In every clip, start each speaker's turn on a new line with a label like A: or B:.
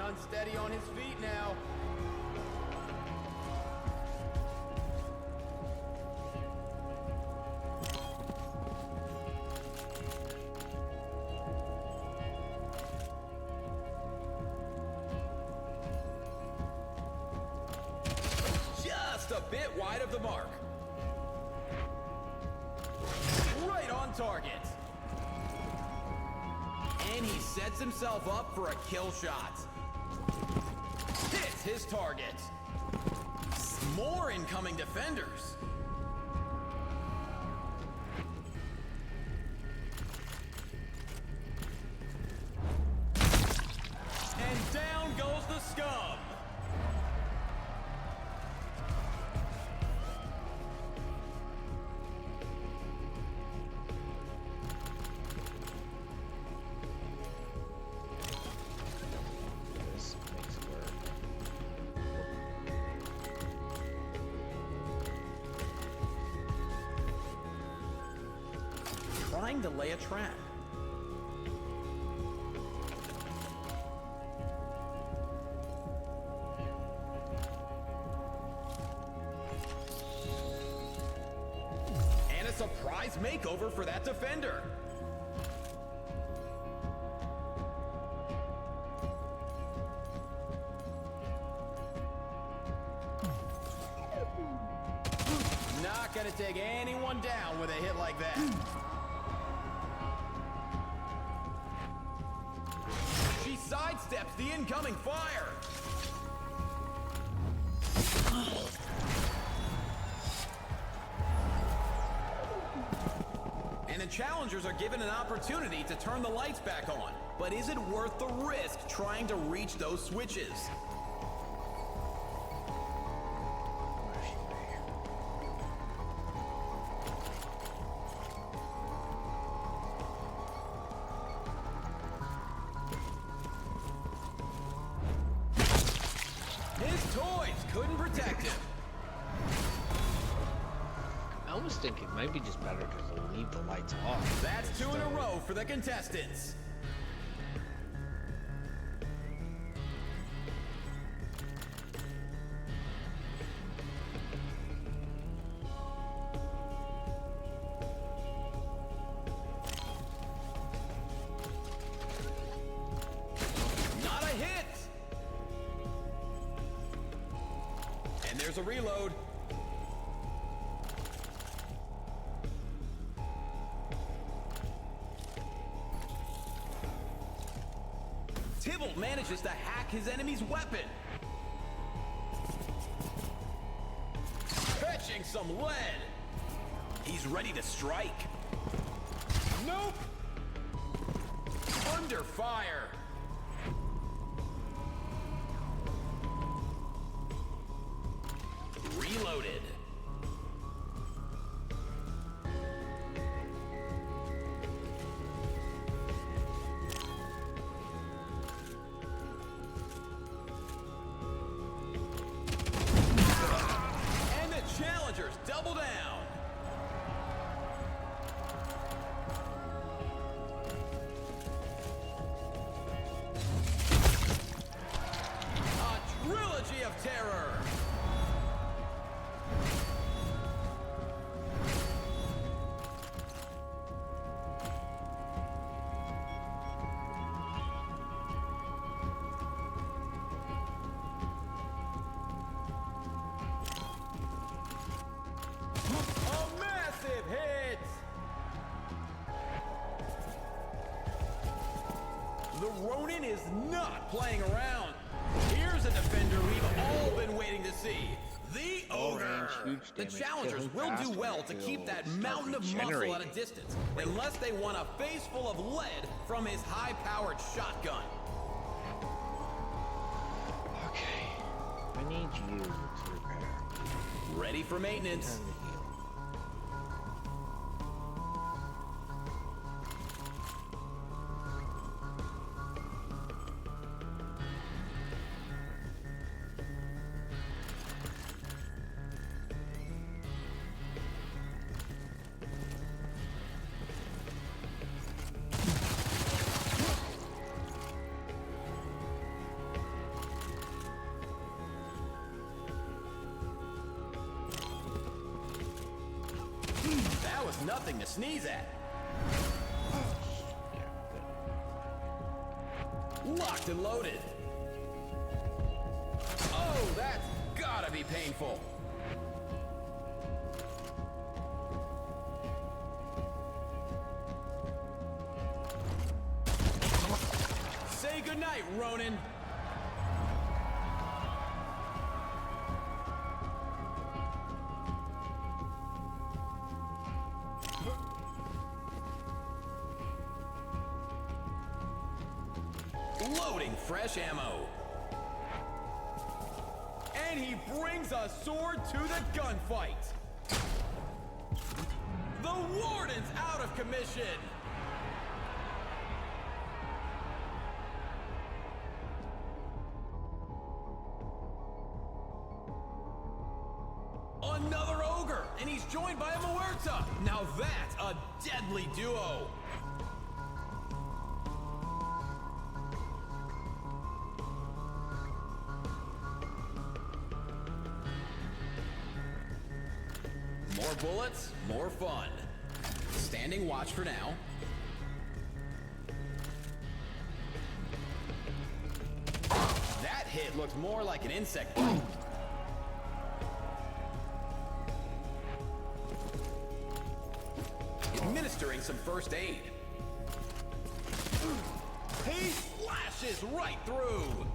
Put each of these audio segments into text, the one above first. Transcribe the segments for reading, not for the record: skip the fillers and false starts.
A: unsteady on his feet now. Just a bit wide of the mark. Right on target. And he sets himself up for a kill shot. Hits his target. More incoming defenders. And down goes the scum. Trying to lay a trap. And a surprise makeover for that defender. Not gonna take anyone down with a hit like that. She sidesteps the incoming fire. And the challengers are given an opportunity to turn the lights back on. But is it worth the risk trying to reach those switches? His toys couldn't protect him.
B: I was thinking it might be just better to leave the lights off.
A: That's 2 in a row for the contestants. Not a hit. And there's a reload. Tybalt manages to hack his enemy's weapon. Fetching some lead. He's ready to strike. Nope. Under fire. Reloaded. And the challengers double down. A trilogy of terror. A massive hit! The Ronin is not playing around. Here's a defender we've all been waiting to see. The Ogre. The challengers will do well to keep that mountain of muscle at a distance, unless they want a face full of lead from his high-powered shotgun.
B: Okay. I need you to repair.
A: Ready for maintenance.
B: Time to heal.
A: nothing to sneeze at. Locked and loaded. Oh, that's gotta be painful. Say goodnight, Ronin. Loading fresh ammo. And he brings a sword to the gunfight. The Warden's out of commission. Another ogre, and he's joined by a Muerta. Now that's a deadly duo. More bullets, more fun. Standing watch for now. That hit looked more like an insect bite. Administering some first aid. He slashes right through.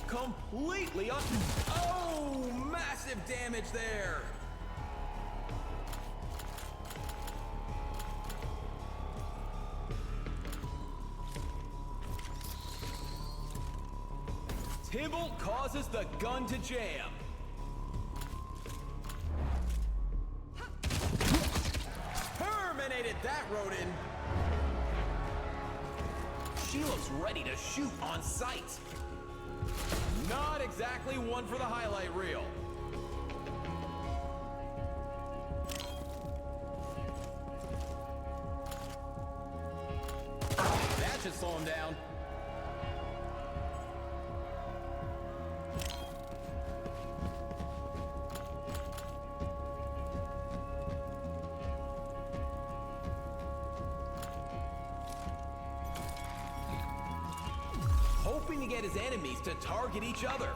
A: Completely up. Oh, massive damage there. Tybalt causes the gun to jam. Terminated that rodent. She looks ready to shoot on sight. Not exactly one for the highlight reel. That should slow him down. Hoping to get his enemies to target each other.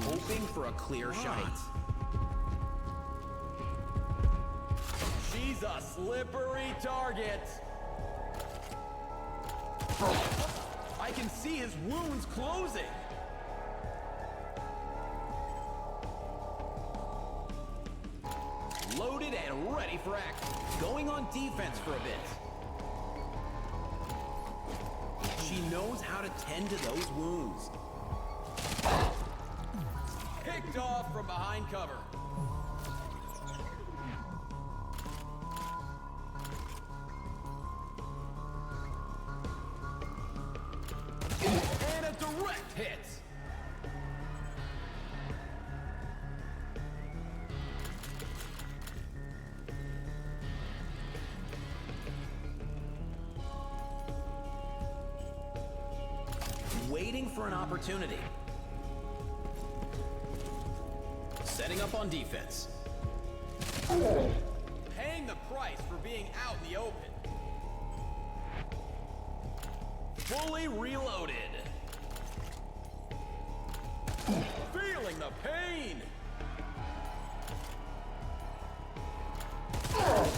A: Hoping for a clear shot. She's a slippery target. I can see his wounds closing. Loaded and ready for action. Going on defense for a bit. She knows how to tend to those wounds. Picked off from behind cover. And a direct hit. Waiting for an opportunity. Setting up on defense. Paying the price for being out in the open. Fully reloaded. Feeling the pain.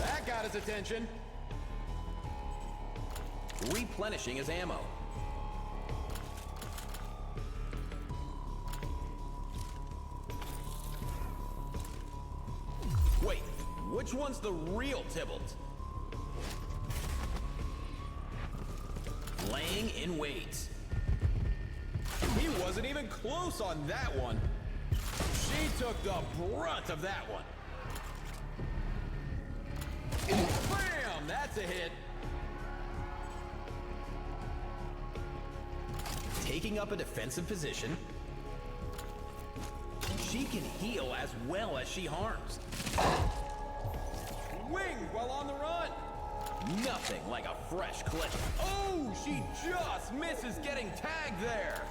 A: That got his attention. Replenishing his ammo. Wait, which one's the real Tybalt? Laying in wait. He wasn't even close on that one. She took the brunt of that one. Bam! That's a hit. Taking up a defensive position. She can heal as well as she harms. Winged while on the run. Nothing like a fresh clip. Oh, she just misses getting tagged there.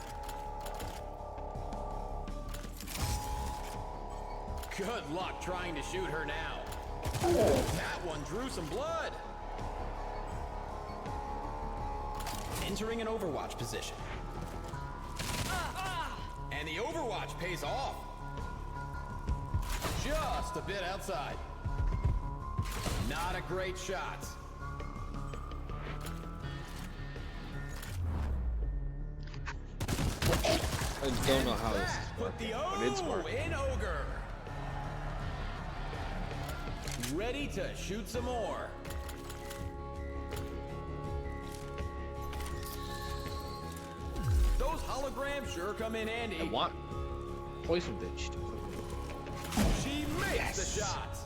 A: Good luck trying to shoot her now. That one drew some blood. Entering an Overwatch position. And the Overwatch pays off. Just a bit outside. Not a great shot.
B: I don't know how this is
A: Put the
B: working, but it's
A: O
B: working.
A: in Ogre. Ready to shoot some more. Those holograms sure come in handy.
B: I want poison bitch.
A: She makes
B: Yes.
A: the shot.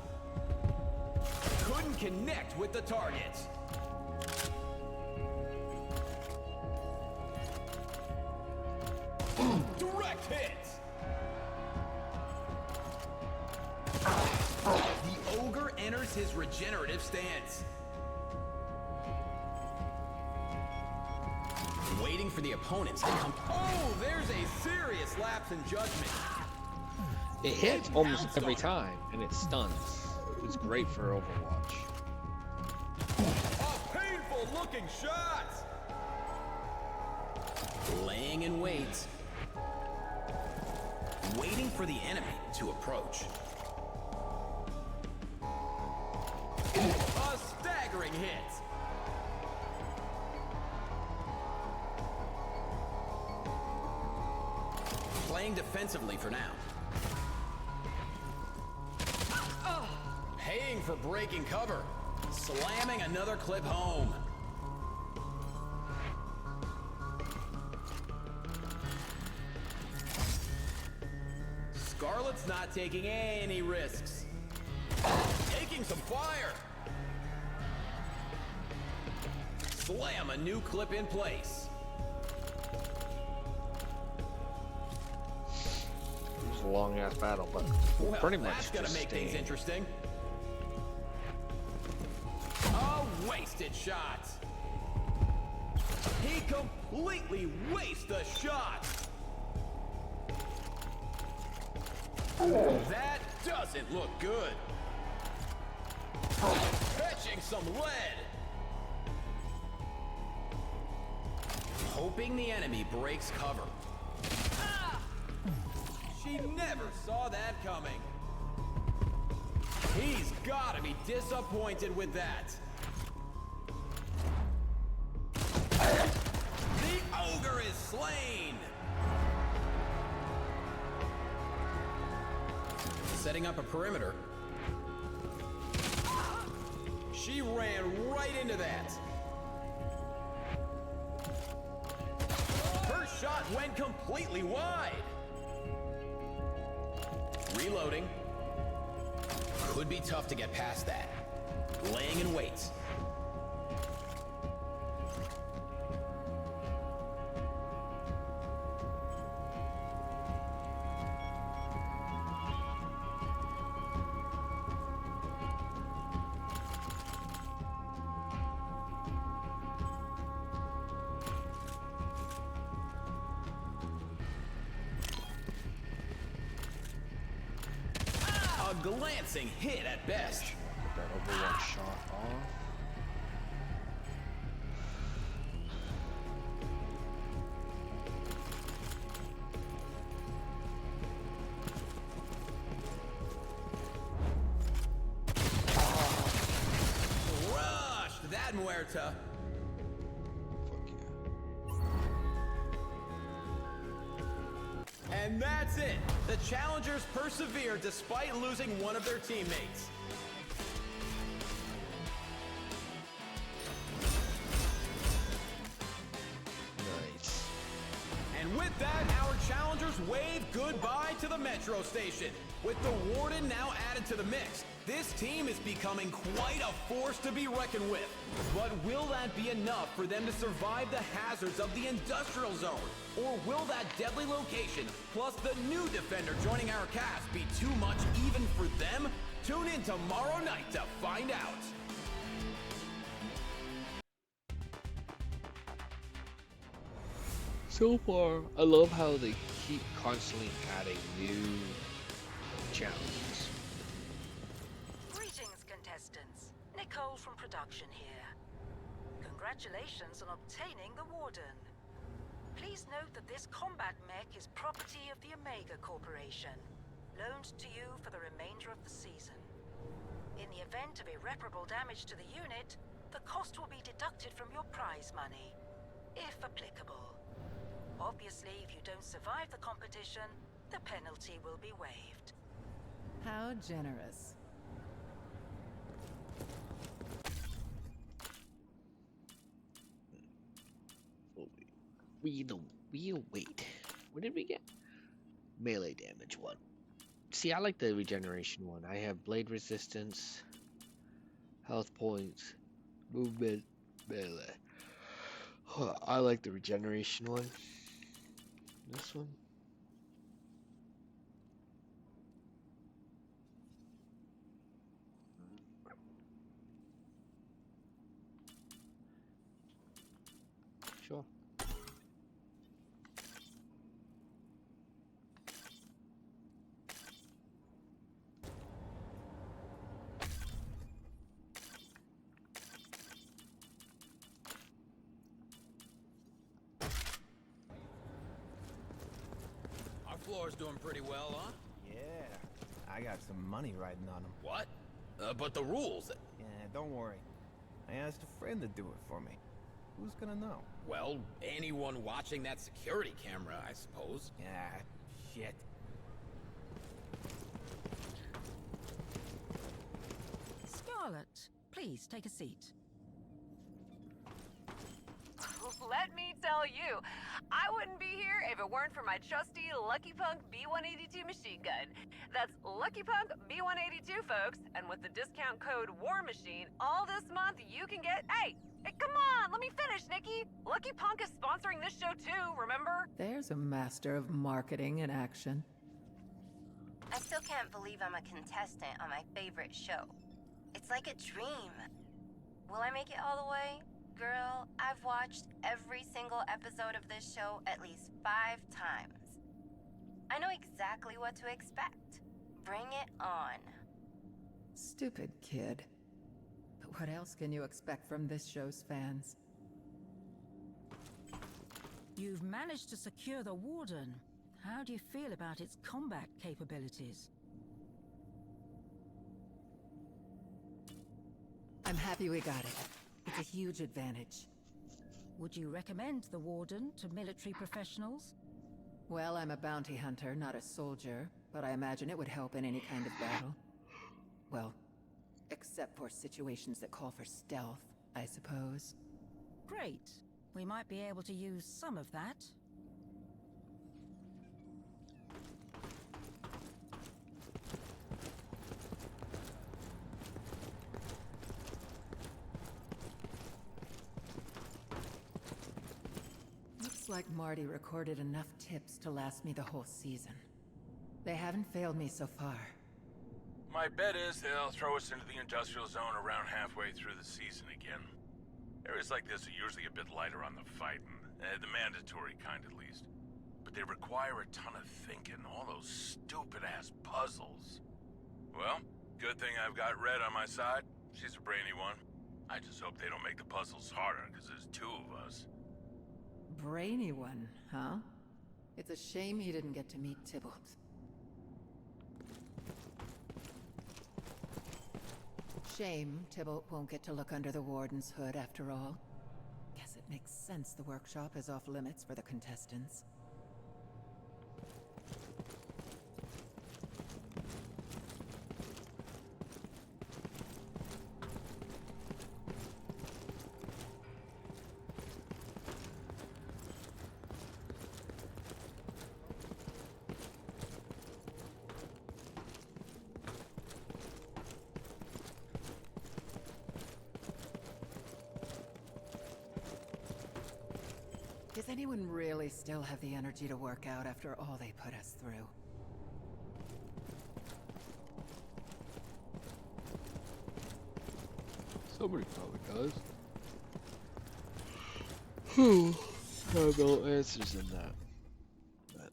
A: Couldn't connect with the target. Direct hit. The Ogre enters his regenerative stance. Waiting for the opponents to come. Oh, there's a serious lapse in judgment.
B: It hits almost every time, and it stuns. It's great for Overwatch.
A: A painful looking shot. Laying in wait. Waiting for the enemy to approach. A staggering hit. Playing defensively for now. Paying for breaking cover. Slamming another clip home. Scarlet's not taking any risks. Taking some fire. Slam a new clip in place.
B: It was a long ass battle, but
A: Well,
B: pretty much
A: that's gonna
B: just
A: make things
B: staying.
A: interesting. A wasted shot. He completely wastes the shot. That doesn't look good. Catching some lead. Hoping the enemy breaks cover. She never saw that coming. He's gotta be disappointed with that. The Ogre is slain. Setting up a perimeter. She ran right into that. Her shot went completely wide. Reloading. Could be tough to get past that. Laying in wait. A glancing hit at best.
B: Get that Overwatch shot off.
A: Rushed that Muerta.
B: Fuck yeah.
A: And that's it. The challengers persevere despite losing one of their teammates.
B: Nice.
A: And with that, our challengers wave goodbye to the metro station. With the Warden now added to the mix, this team is becoming quite a force to be reckoned with. But will that be enough for them to survive the hazards of the industrial zone? Or will that deadly location, plus the new defender joining our cast, be too much even for them? Tune in tomorrow night to find out.
B: So far, I love how they keep constantly adding new challenges.
C: Greetings, contestants. Nicole from production here. Congratulations on obtaining the Warden. Please note that this combat mech is property of the Omega Corporation, loaned to you for the remainder of the season. In the event of irreparable damage to the unit, the cost will be deducted from your prize money, if applicable. Obviously, if you don't survive the competition, the penalty will be waived.
D: How generous.
B: We'll wait. What did we get? Melee damage one. See, I like the regeneration one. I have blade resistance, health points, movement, melee. I like the regeneration one. This one. Sure.
A: Our floor's doing pretty well, huh?
E: Yeah, I got some money riding on them.
A: What? But the rules.
E: Yeah, don't worry. I asked a friend to do it for me. Who's gonna know?
A: Well, anyone watching that security camera, I suppose.
E: Yeah, shit.
C: Scarlet, please take a seat.
F: Let me tell you, I wouldn't be here if it weren't for my trusty Lucky Punk B182 machine gun. That's Lucky Punk B182, folks, and with the discount code WARMACHINE, all this month you can get... Hey, come on, let me finish, Nikki! Lucky Punk is sponsoring this show too, remember?
D: There's a master of marketing in action.
G: I still can't believe I'm a contestant on my favorite show. It's like a dream. Will I make it all the way? Girl, I've watched every single episode of this show at least 5 times. I know exactly what to expect. Bring it on.
D: Stupid kid. But what else can you expect from this show's fans?
C: You've managed to secure the Warden. How do you feel about its combat capabilities?
D: I'm happy we got it. It's a huge advantage.
C: Would you recommend the Warden to military professionals?
D: Well, I'm a bounty hunter, not a soldier, but I imagine it would help in any kind of battle. Well, except for situations that call for stealth, I suppose.
C: Great. We might be able to use some of that.
D: Looks like Marty recorded enough tips to last me the whole season. They haven't failed me so far.
H: My bet is they'll throw us into the industrial zone around halfway through the season again. Areas like this are usually a bit lighter on the fighting, the mandatory kind at least. But they require a ton of thinking, all those stupid-ass puzzles. Well, good thing I've got Red on my side. She's a brainy one. I just hope they don't make the puzzles harder, because there's 2 of us.
D: Brainy one, huh? It's a shame he didn't get to meet Tybalt. Shame Tybalt won't get to look under the Warden's hood after all. Guess it makes sense the workshop is off limits for the contestants. Does anyone really still have the energy to work out after all they put us through?
B: Somebody probably does. have no answers in that. But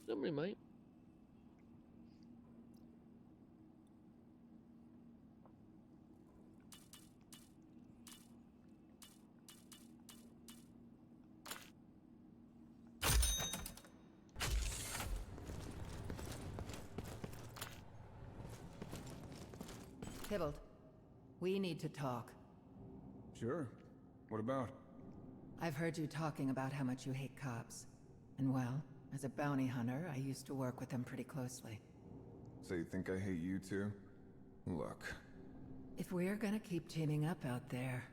B: somebody might.
D: Tybalt, we need to talk.
I: Sure. What about?
D: I've heard you talking about how much you hate cops. And well, as a bounty hunter, I used to work with them pretty closely.
I: So you think I hate you too? Look.
D: If we're gonna keep teaming up out there,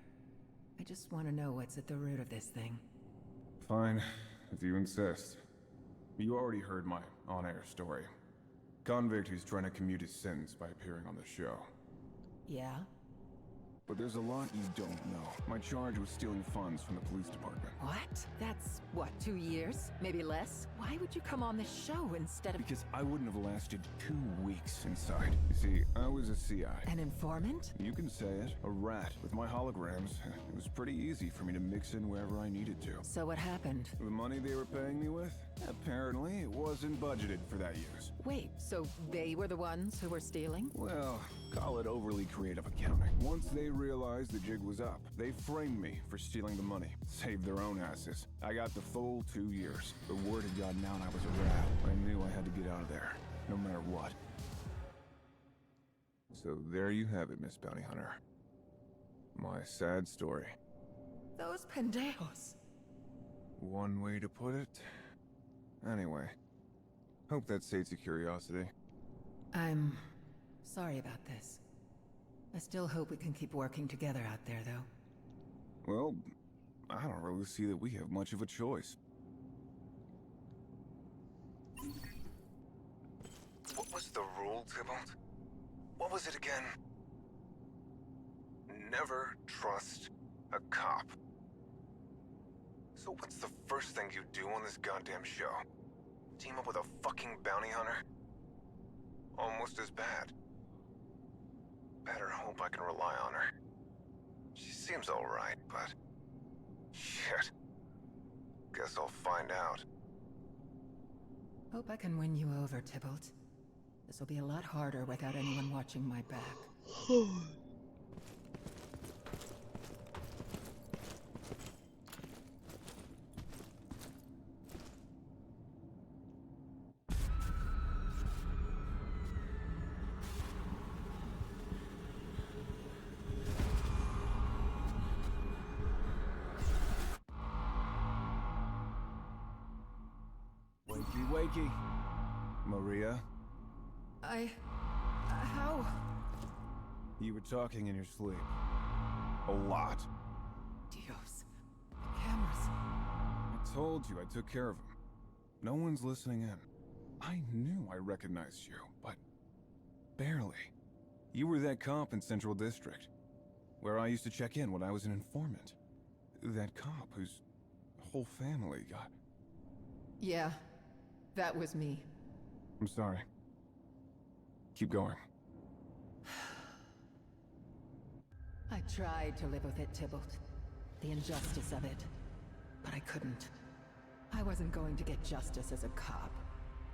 D: I just want to know what's at the root of this thing.
I: Fine, if you insist. You already heard my on-air story. Convict who's trying to commute his sentence by appearing on the show.
D: Yeah?
I: But there's a lot you don't know. My charge was stealing funds from the police department.
D: What? That's, what, 2 years? Maybe less? Why would you come on this show instead of...
I: Because I wouldn't have lasted 2 weeks inside. You see, I was a CI.
D: An informant?
I: You can say it. A rat. With my holograms, it was pretty easy for me to mix in wherever I needed to.
D: So what happened?
I: The money they were paying me with? Apparently, it wasn't budgeted for that use.
D: Wait, so they were the ones who were stealing?
I: Well, call it overly creative accounting. Once they realized the jig was up, they framed me for stealing the money. Saved their own asses. I got the full 2 years. The word had gotten out I was a rat. I knew I had to get out of there, no matter what. So there you have it, Miss Bounty Hunter. My sad story.
D: Those pendejos.
I: One way to put it. Anyway, hope that sates your curiosity.
D: I'm sorry about this. I still hope we can keep working together out there, though.
I: Well, I don't really see that we have much of a choice. What was the rule, Tybalt? What was it again? Never trust a cop. So what's the first thing you do on this goddamn show? Team up with a fucking bounty hunter? Almost as bad. Better hope I can rely on her. She seems alright, but... shit. Guess I'll find out.
D: Hope I can win you over, Tybalt. This will be a lot harder without anyone watching my back.
I: Wakey, wakey. Maria?
D: How?
I: You were talking in your sleep. A lot.
D: Dios. The cameras.
I: I told you I took care of him. No one's listening in. I knew I recognized you, but... barely. You were that cop in Central District, where I used to check in when I was an informant. That cop whose whole family got...
D: Yeah, that was me.
I: I'm sorry. Keep going.
D: I tried to live with it, Tybalt. The injustice of it. But I couldn't. I wasn't going to get justice as a cop.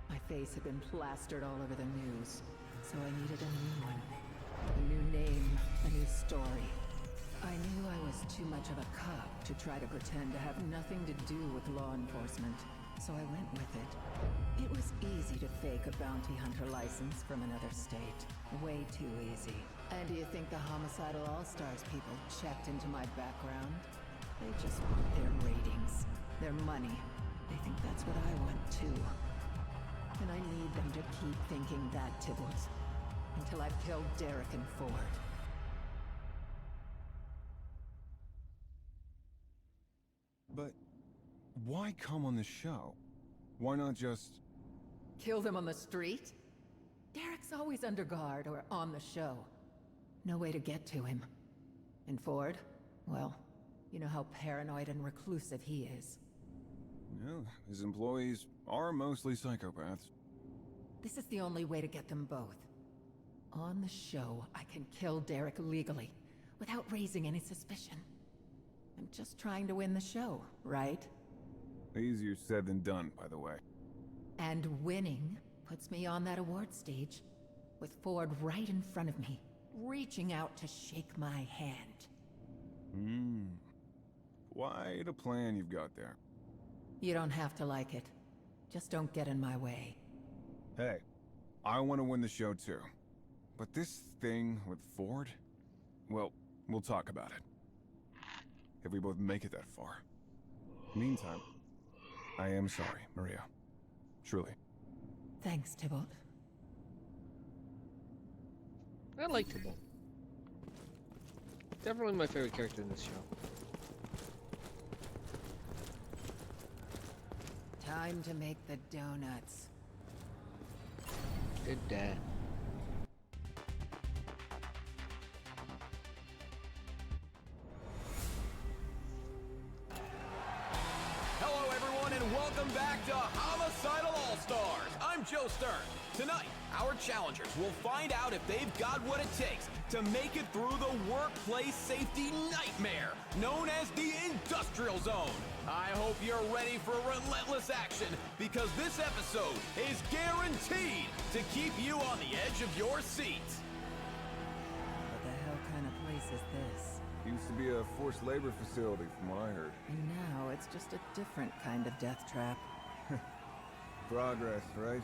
D: My face had been plastered all over the news, so I needed a new one. A new name, a new story. I knew I was too much of a cop to try to pretend to have nothing to do with law enforcement, so I went with it. It was easy to fake a bounty hunter license from another state. Way too easy. And do you think the homicidal all-stars people checked into my background? They just want their ratings, their money. They think that's what I want too. And I need them to keep thinking that, Tybalt. Until I've killed Derek and Ford.
I: But why come on the show? Why not just...
D: Kill them on the street? Derek's always under guard or on the show. No way to get to him. And Ford? Well, you know how paranoid and reclusive he is.
I: Well, his employees are mostly psychopaths.
D: This is the only way to get them both. On the show, I can kill Derek legally, without raising any suspicion. I'm just trying to win the show, right?
I: Easier said than done, by the way.
D: And winning puts me on that award stage, with Ford right in front of me, reaching out to shake my hand.
I: Quite a plan you've got there.
D: You don't have to like it. Just don't get in my way.
I: Hey, I want to win the show too. But this thing with Ford? Well, we'll talk about it. If we both make it that far. Meantime, I am sorry, Maria. Truly.
D: Thanks, Tybalt.
B: I like Tybalt. Definitely my favorite character in this show.
D: Time to make the donuts.
B: Good dad.
A: Hello, everyone, and welcome back to Homicidal All-Stars. I'm Joe Stern. Tonight, our challengers will find out if they've got what it takes to make it through the workplace safety nightmare known as the Industrial Zone. I hope you're ready for relentless action, because this episode is guaranteed to keep you on the edge of your seat.
D: What the hell kind of place is this?
I: Used to be a forced labor facility, from what I heard.
D: And now it's just a different kind of death trap.
I: Progress, right?